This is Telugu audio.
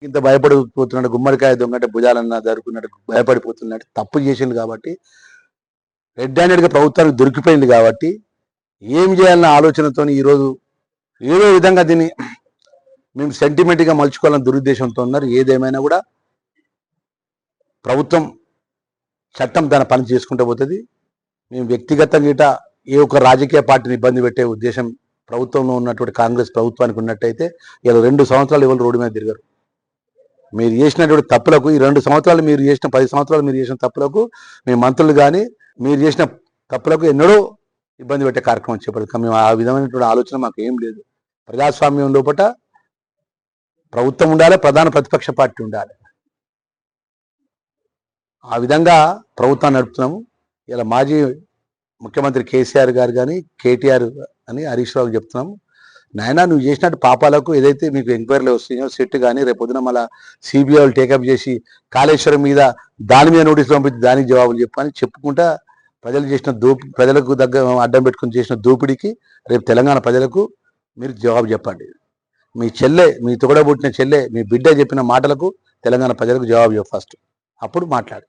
ఇంత భయపడిపోతున్నాడు, గుమ్మడికాయ దొంగంటే భుజాలన్నా జరుపుకున్నట్టు భయపడిపోతున్నాడు. తప్పు చేసింది కాబట్టి, రెడ్ హ్యాండెడ్గా ప్రభుత్వానికి దొరికిపోయింది కాబట్టి ఏం చేయాలన్న ఆలోచనతో ఈరోజు ఏదో విధంగా దీన్ని మేము సెంటిమెంట్గా మలుచుకోవాలని దురుద్దేశంతో ఉన్నారు. ఏదేమైనా కూడా ప్రభుత్వం చట్టం తన పని చేసుకుంటూ పోతుంది. మేము వ్యక్తిగతంగా ఏ ఒక్క రాజకీయ పార్టీని ఇబ్బంది పెట్టే ఉద్దేశం ప్రభుత్వంలో ఉన్నటువంటి కాంగ్రెస్ ప్రభుత్వానికి ఉన్నట్టయితే ఇలా 2 సంవత్సరాలు ఎవరు రోడ్డు మీద తిరగరు. మీరు చేసినటువంటి తప్పులకు, ఈ 2 సంవత్సరాలు మీరు చేసిన 10 సంవత్సరాలు మీరు చేసిన తప్పులకు మీ మంత్రులు కానీ మీరు చేసిన తప్పులకు ఎన్నడూ ఇబ్బంది పెట్టే కార్యక్రమం చేపడదు. మేము ఆ విధమైనటువంటి ఆలోచన మాకు ఏం లేదు. ప్రజాస్వామ్యం లోపల ప్రభుత్వం ఉండాలి, ప్రధాన ప్రతిపక్ష పార్టీ ఉండాలి. ఆ విధంగా ప్రభుత్వాన్ని నడుపుతున్నాము. ఇలా మాజీ ముఖ్యమంత్రి కేసీఆర్ గారు కానీ కేటీఆర్ అని హరీష్ రావుకి చెప్తున్నాము, నాయన నువ్వు చేసినట్టు పాపాలకు ఏదైతే మీకు ఎంక్వైరీలు వస్తున్నాయో సెట్ కానీ రేపు పొద్దున మళ్ళీ సిబిఐ వాళ్ళు టేకప్ చేసి కాళేశ్వరం మీద దాని మీద నోటీసులు పంపించి దానికి జవాబులు చెప్పని చెప్పుకుంటా ప్రజలు చేసిన ప్రజలకు అడ్డం పెట్టుకుని చేసిన దోపిడీకి రేపు తెలంగాణ ప్రజలకు మీరు జవాబు చెప్పండి. మీ చెల్లె, మీ తొగడబుట్టిన చెల్లె, మీ బిడ్డ చెప్పిన మాటలకు తెలంగాణ ప్రజలకు జవాబు చెప్పు ఫస్ట్, అప్పుడు మాట్లాడు.